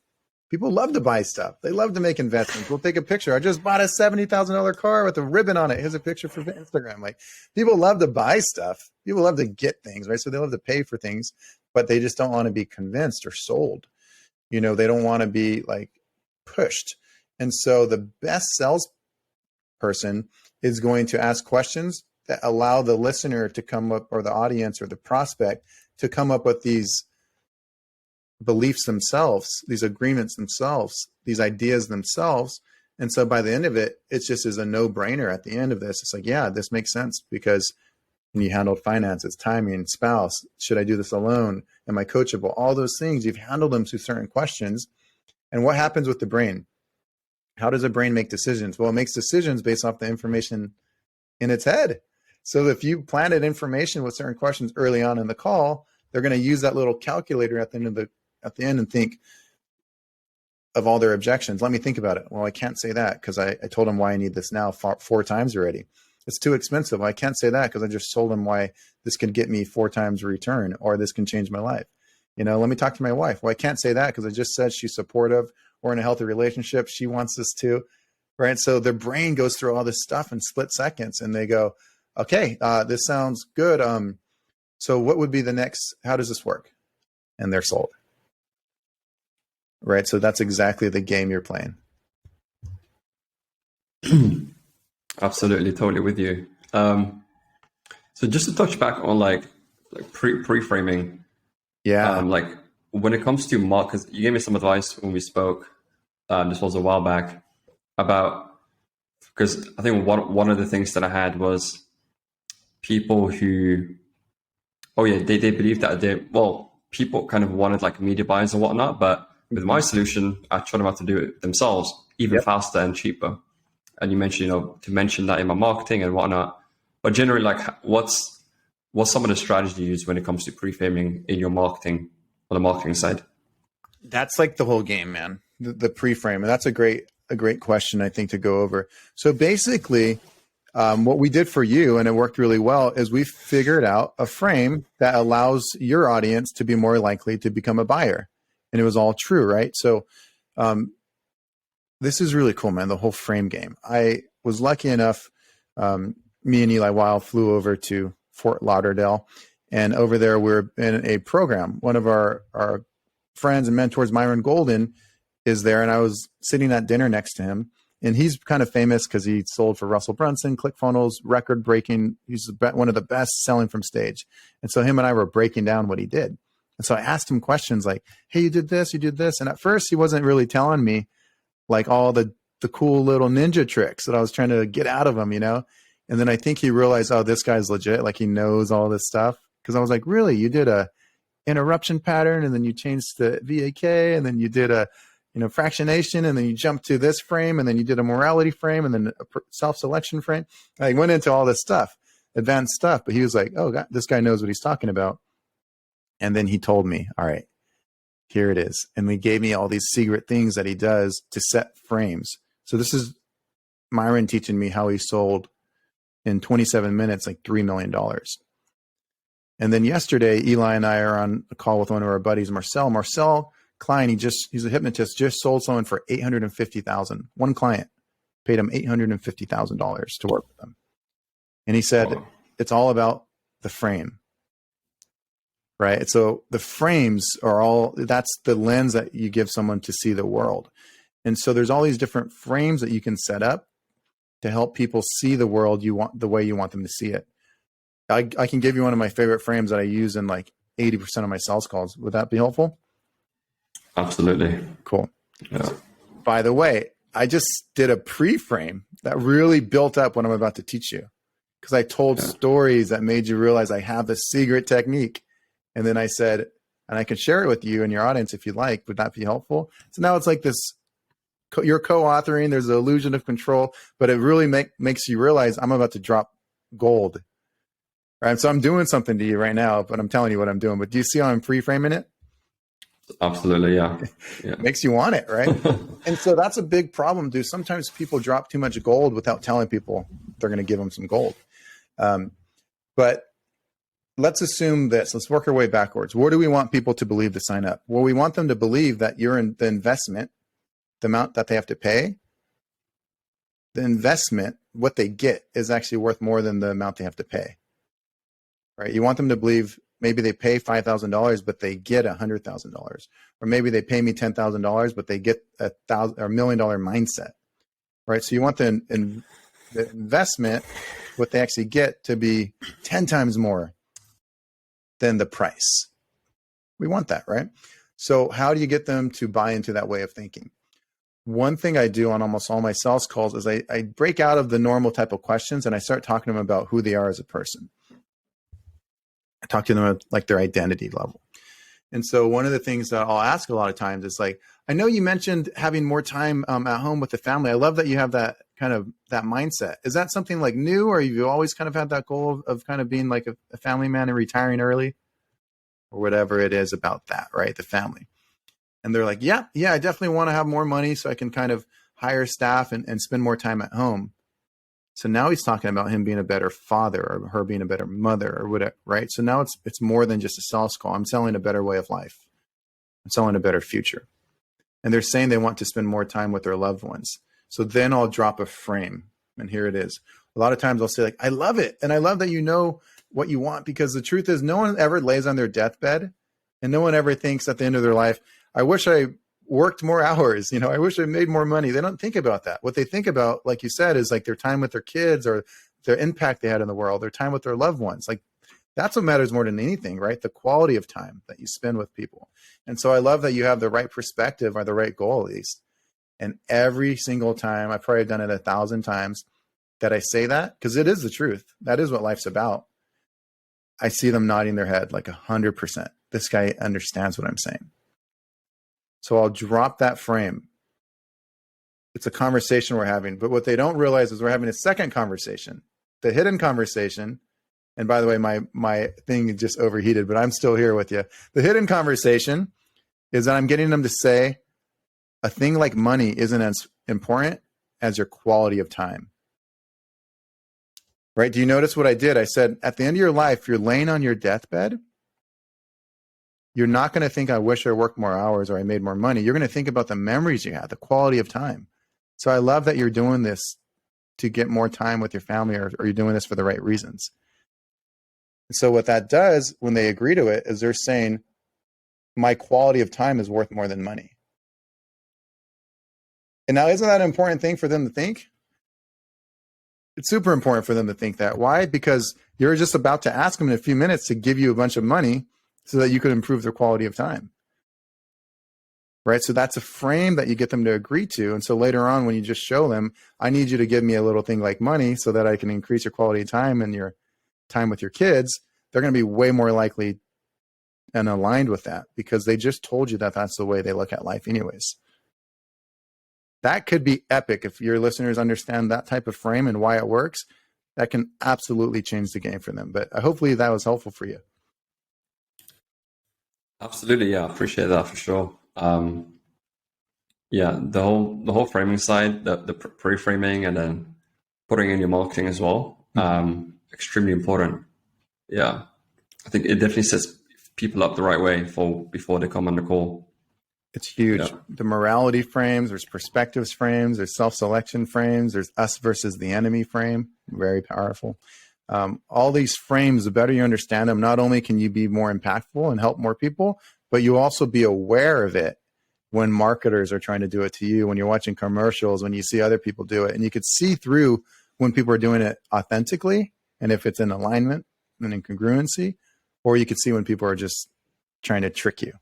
People love to buy stuff. They love to make investments. We'll take a picture. I just bought a $70,000 car with a ribbon on it. Here's a picture for Instagram. Like people love to buy stuff. People love to get things, right? So they love to pay for things, but they just don't want to be convinced or sold. They don't want to be like pushed. And so the best salesperson is going to ask questions that allow the listener to come up, or the audience or the prospect to come up with these beliefs themselves, these agreements themselves, these ideas themselves. And so by the end of it, it just is a no-brainer at the end of this. It's like, yeah, this makes sense because when you handled finances, timing, spouse, should I do this alone? Am I coachable? All those things, you've handled them through certain questions. And what happens with the brain? How does a brain make decisions? Well, it makes decisions based off the information in its head. So if you planted information with certain questions early on in the call, they're going to use that little calculator at the end and think of all their objections. Let me think about it. Well, I can't say that because I told them why I need this now four times already. It's too expensive. I can't say that because I just told them why this can get me 4 times return, or this can change my life. Let me talk to my wife. Well, I can't say that because I just said she's supportive. We're in a healthy relationship. She wants this too. Right. So their brain goes through all this stuff in split seconds and they go, okay, this sounds good. So what would be the next, how does this work? And they're sold. Right. So that's exactly the game you're playing. Absolutely, totally with you. So just to touch back on like pre-framing. Yeah. Like when it comes to because you gave me some advice when we spoke, this was a while back, about, because I think one of the things that I had was people who, they believe that people kind of wanted like media buyers and whatnot, but with my solution, I taught them how to do it themselves, even faster and cheaper. And you mentioned, to mention that in my marketing and whatnot. But generally, like, what's some of the strategy you use when it comes to pre-framing in your marketing, on the marketing side? That's like the whole game, man. The pre-frame, and that's a great question, I think, to go over. So basically, what we did for you, and it worked really well, is we figured out a frame that allows your audience to be more likely to become a buyer, and it was all true, right? So, this is really cool, man. The whole frame game. I was lucky enough. Me and Eli Wild flew over to Fort Lauderdale, and over there we're in a program. One of our friends and mentors, Myron Golden, is there, and I was sitting at dinner next to him, and he's kind of famous because he sold for Russell Brunson, ClickFunnels, record breaking. He's one of the best selling from stage, and so him and I were breaking down what he did. And so I asked him questions like, "Hey, you did this, and at first he wasn't really telling me like all the cool little ninja tricks that I was trying to get out of him, And then I think he realized, oh, this guy's legit. Like he knows all this stuff. Cause I was like, really? You did a interruption pattern, and then you changed the VAK, and then you did a, fractionation, and then you jumped to this frame, and then you did a morality frame, and then a self-selection frame. I went into all this stuff, advanced stuff, but he was like, oh, God, this guy knows what he's talking about. And then he told me, all right, here it is. And he gave me all these secret things that he does to set frames. So this is Myron teaching me how he sold in 27 minutes, like $3 million. And then yesterday, Eli and I are on a call with one of our buddies, Marcel Klein. He's a hypnotist, just sold someone for $850,000. One client paid him $850,000 to work with them. And he said, It's all about the frame. Right. So the frames that's the lens that you give someone to see the world. And so there's all these different frames that you can set up to help people see the world the way you want them to see it. I can give you one of my favorite frames that I use in like 80% of my sales calls. Would that be helpful? Absolutely. Cool. Yeah. By the way, I just did a pre-frame that really built up what I'm about to teach you, because I told stories that made you realize I have the secret technique. And then I said, and I can share it with you and your audience if you like. Would that be helpful? So now it's like this, you're co-authoring, there's the illusion of control, but it really makes you realize I'm about to drop gold. Right? So I'm doing something to you right now, but I'm telling you what I'm doing. But do you see how I'm pre-framing it? Absolutely, yeah. Makes you want it, right? And so that's a big problem, dude. Sometimes people drop too much gold without telling people they're going to give them some gold. But let's assume this. Let's work our way backwards. What do we want people to believe to sign up? Well, we want them to believe that you're in the investment, the amount that they have to pay, the investment, what they get is actually worth more than the amount they have to pay. Right? You want them to believe maybe they pay $5,000, but they get $100,000, or maybe they pay me $10,000, but they get $1 million mindset. Right? So you want the investment, what they actually get, to be 10 times more than the price. We want that, right? So how do you get them to buy into that way of thinking? One thing I do on almost all my sales calls is I break out of the normal type of questions and I start talking to them about who they are as a person. I talk to them about like their identity level. And so one of the things that I'll ask a lot of times is like, I know you mentioned having more time at home with the family. I love that you have that kind of that mindset. Is that something like new, or you always kind of had that goal of kind of being like a family man and retiring early, or whatever it is about that, right? The family. And they're like, yeah, I definitely want to have more money so I can kind of hire staff and spend more time at home. So now he's talking about him being a better father or her being a better mother or whatever, right? So now it's more than just a sales call. I'm selling a better way of life. I'm selling a better future. And they're saying they want to spend more time with their loved ones. So then I'll drop a frame. And here it is. A lot of times I'll say like, I love it. And I love that you know what you want, because the truth is no one ever lays on their deathbed and no one ever thinks at the end of their life, I wish I worked more hours. I wish I made more money. They don't think about that. What they think about, like you said, is like their time with their kids or their impact they had in the world, their time with their loved ones. Like that's what matters more than anything, right? The quality of time that you spend with people. And so I love that you have the right perspective or the right goal, at least. And every single time, I've probably done it 1,000 times that I say that, because it is the truth. That is what life's about. I see them nodding their head like 100%. This guy understands what I'm saying. So I'll drop that frame. It's a conversation we're having. But what they don't realize is we're having a second conversation, the hidden conversation. And by the way, my thing just overheated, but I'm still here with you. The hidden conversation is that I'm getting them to say a thing like money isn't as important as your quality of time. Right? Do you notice what I did? I said, at the end of your life, you're laying on your deathbed. You're not going to think, I wish I worked more hours or I made more money. You're going to think about the memories you had, the quality of time. So I love that you're doing this to get more time with your family, or you're doing this for the right reasons. So what that does when they agree to it is they're saying, my quality of time is worth more than money. And now, isn't that an important thing for them to think? It's super important for them to think that. Why? Because you're just about to ask them in a few minutes to give you a bunch of money so that you could improve their quality of time. Right? So that's a frame that you get them to agree to. And so later on, when you just show them, I need you to give me a little thing like money so that I can increase your quality of time and your time with your kids, they're going to be way more likely and aligned with that, because they just told you that that's the way they look at life anyways. That could be epic. If your listeners understand that type of frame and why it works, that can absolutely change the game for them. But hopefully that was helpful for you. Absolutely, yeah, I appreciate that for sure. Yeah, the whole framing side, the pre-framing, and then putting in your marketing as well, extremely important. Yeah, I think it definitely sets people up the right way before they come on the call. It's huge. Yeah. The morality frames, there's perspectives frames, there's self-selection frames, there's us versus the enemy frame. Very powerful. All these frames, the better you understand them, not only can you be more impactful and help more people, but you also be aware of it when marketers are trying to do it to you, when you're watching commercials, when you see other people do it. And you could see through when people are doing it authentically and if it's in alignment and in congruency, or you could see when people are just trying to trick you.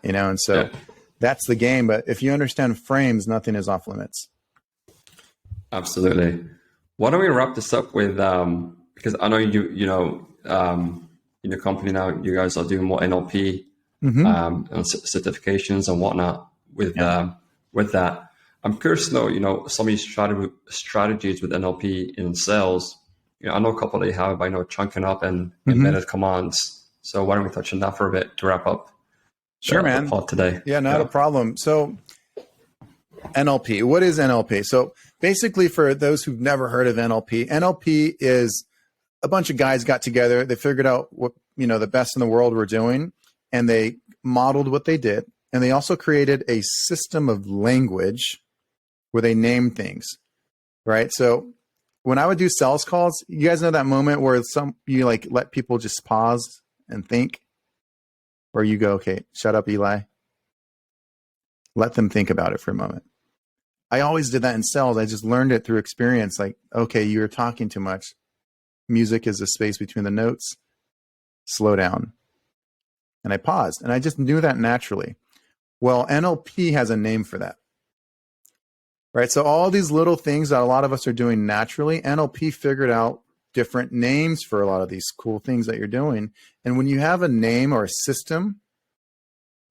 And so that's the game. But if you understand frames, nothing is off limits. Absolutely. Why don't we wrap this up with, because I know in your company now, you guys are doing more NLP and certifications and whatnot with that. I'm curious to know, some of your strategies with NLP in sales. I know a couple that you have, I know chunking up and embedded commands. So why don't we touch on that for a bit to wrap up? Sure, man. Today. Yeah, not a problem. So NLP, what is NLP? So basically, for those who've never heard of NLP, NLP is a bunch of guys got together. They figured out what, the best in the world were doing, and they modeled what they did. And they also created a system of language where they name things, right? So when I would do sales calls, you guys know that moment where you like let people just pause and think? Or you go, okay, shut up, Eli. Let them think about it for a moment. I always did that in sales. I just learned it through experience. Like, okay, you're talking too much. Music is the space between the notes. Slow down. And I paused. And I just knew that naturally. Well, NLP has a name for that. Right? So all these little things that a lot of us are doing naturally, NLP figured out different names for a lot of these cool things that you're doing. And when you have a name or a system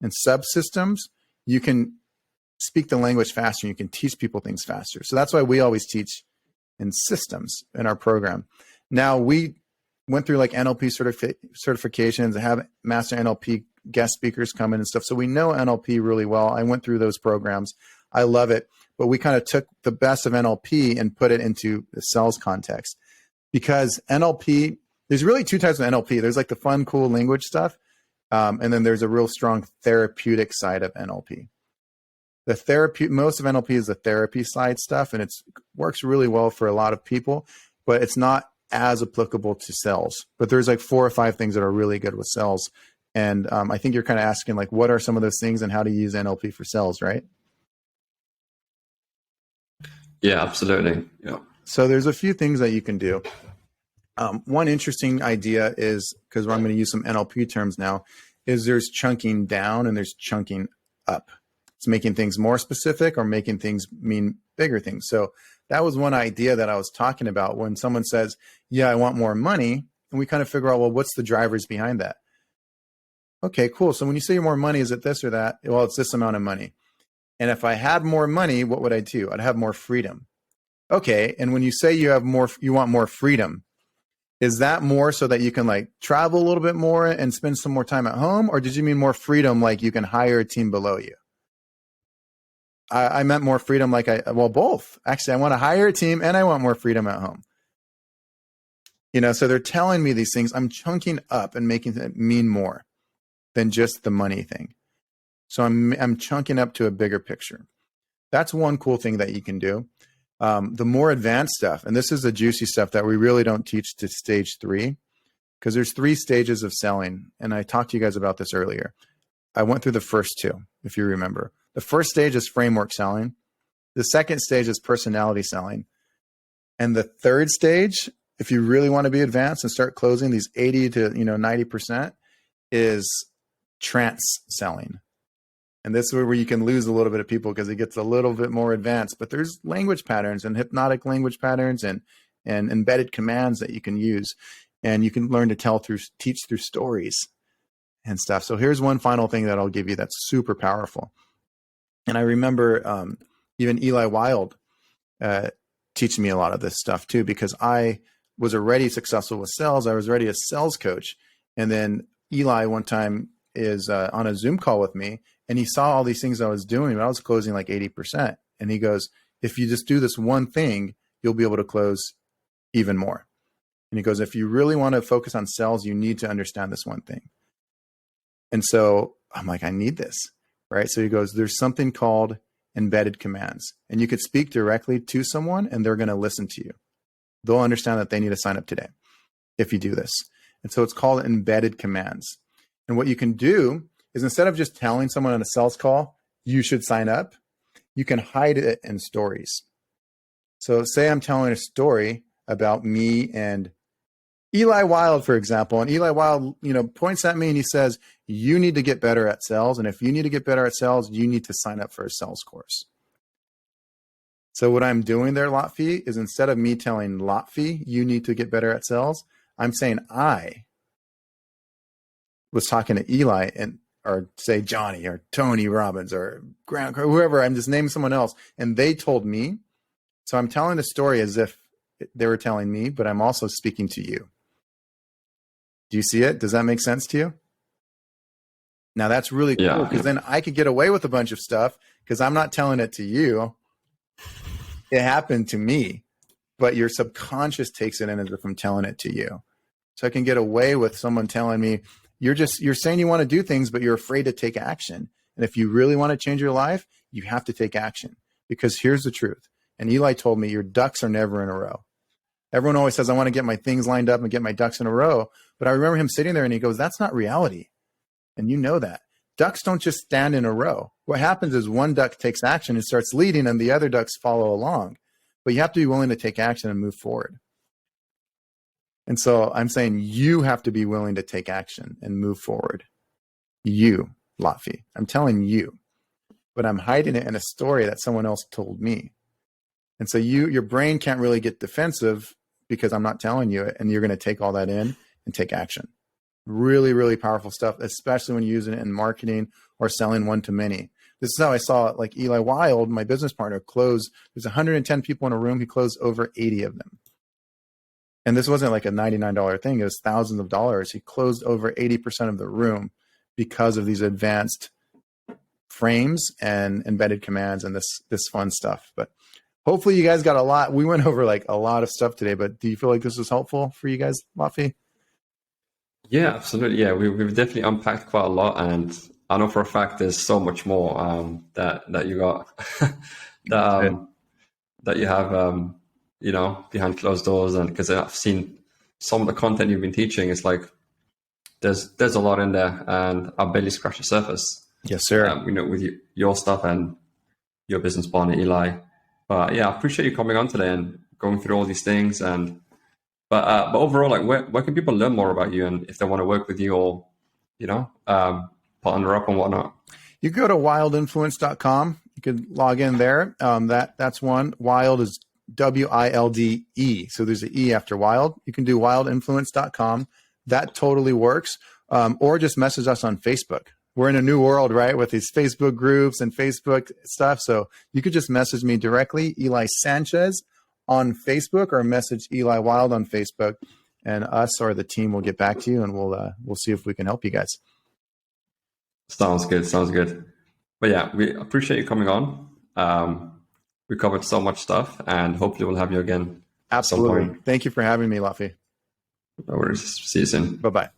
In subsystems, you can speak the language faster. You can teach people things faster. So that's why we always teach in systems in our program. Now, we went through like NLP certifications and have master NLP guest speakers come in and stuff. So we know NLP really well. I went through those programs. I love it. But we kind of took the best of NLP and put it into the sales context, because NLP, there's really two types of NLP. There's like the fun, cool language stuff. And then there's a real strong therapeutic side of NLP. Most of NLP is the therapy side stuff, and it works really well for a lot of people, but it's not as applicable to sales. But there's like 4 or 5 things that are really good with sales. And I think you're kind of asking like, what are some of those things and how to use NLP for sales, right? Yeah, absolutely. Yeah. So there's a few things that you can do. One interesting idea is, because I'm going to use some NLP terms now, is there's chunking down and there's chunking up. It's making things more specific or making things mean bigger things. So that was one idea that I was talking about when someone says, yeah, I want more money. And we kind of figure out, well, what's the drivers behind that? Okay, cool. So when you say more money, is it this or that? Well, it's this amount of money. And if I had more money, what would I do? I'd have more freedom. Okay. And when you say you want more freedom, is that more so that you can like travel a little bit more and spend some more time at home? Or did you mean more freedom like you can hire a team below you? I meant more freedom like both. Actually, I want to hire a team and I want more freedom at home. So they're telling me these things. I'm chunking up and making it mean more than just the money thing. So I'm chunking up to a bigger picture. That's one cool thing that you can do. The more advanced stuff, and this is the juicy stuff that we really don't teach to stage 3, because there's 3 stages of selling. And I talked to you guys about this earlier. I went through the first 2, if you remember. The first stage is framework selling. The second stage is personality selling. And the third stage, if you really want to be advanced and start closing these 80 to 90%, is trance selling. And this is where you can lose a little bit of people because it gets a little bit more advanced. But there's language patterns and hypnotic language patterns and embedded commands that you can use. And you can learn to teach through stories and stuff. So here's one final thing that I'll give you that's super powerful. And I remember even Eli Wild teaching me a lot of this stuff too, because I was already successful with sales. I was already a sales coach. And then Eli one time is on a Zoom call with me, and he saw all these things I was doing, but I was closing like 80%. And he goes, if you just do this one thing, you'll be able to close even more. And he goes, if you really want to focus on sales, you need to understand this one thing. And so I'm like, I need this, right? So he goes, there's something called embedded commands, and you could speak directly to someone and they're going to listen to you. They'll understand that they need to sign up today if you do this. And so it's called embedded commands. And what you can do is, instead of just telling someone on a sales call, you should sign up, you can hide it in stories. So say I'm telling a story about me and Eli Wild, for example, and Eli Wild, points at me and he says, you need to get better at sales. And if you need to get better at sales, you need to sign up for a sales course. So what I'm doing there, Lotfi, is instead of me telling Lotfi, you need to get better at sales, I'm saying I was talking to Eli or say Johnny or Tony Robbins or Grant, whoever, I'm just naming someone else. And they told me. So I'm telling the story as if they were telling me, but I'm also speaking to you. Do you see it? Does that make sense to you? Now that's really cool, because then I could get away with a bunch of stuff because I'm not telling it to you. It happened to me, but your subconscious takes it in as if I'm telling it to you. So I can get away with someone telling me, you're saying you want to do things, but you're afraid to take action. And if you really want to change your life, you have to take action, because here's the truth. And Eli told me, your ducks are never in a row. Everyone always says, I want to get my things lined up and get my ducks in a row. But I remember him sitting there and he goes, that's not reality. And you know that. Ducks don't just stand in a row. What happens is one duck takes action and starts leading and the other ducks follow along. But you have to be willing to take action and move forward. And so I'm saying you have to be willing to take action and move forward. You, Lotfi. I'm telling you. But I'm hiding it in a story that someone else told me. And so your brain can't really get defensive because I'm not telling you it, and you're going to take all that in and take action. Really, really powerful stuff, especially when you're using it in marketing or selling one to many. This is how I saw it. Like Eli Wild, my business partner, closed. There's 110 people in a room. He closed over 80 of them. And this wasn't like a $99 thing. It was thousands of dollars. He closed over 80% of the room because of these advanced frames and embedded commands and this fun stuff. But hopefully you guys got a lot. We went over like a lot of stuff today, but do you feel like this was helpful for you guys, Lafi? Yeah, absolutely. Yeah, we've definitely unpacked quite a lot, and I know for a fact there's so much more that you got that you have behind closed doors. And because I've seen some of the content you've been teaching, it's like there's a lot in there, and I barely scratched the surface. Yes, sir. With your stuff and your business partner Eli. But yeah, I appreciate you coming on today and going through all these things. But overall, like where can people learn more about you, and if they want to work with you or partner up and whatnot? You go to wildinfluence.com. You could log in there. That's one. Wild is WILDE. So there's an E after wild. You can do wildinfluence.com. That totally works. Or just message us on Facebook. We're in a new world, right? With these Facebook groups and Facebook stuff. So you could just message me directly, Eli Sanchez on Facebook, or message Eli Wild on Facebook, and us or the team will get back to you, and we'll see if we can help you guys. Sounds good. But yeah, we appreciate you coming on. We covered so much stuff, and hopefully we'll have you again. Absolutely. Thank you for having me, Lafi. No worries. See you soon. Bye-bye.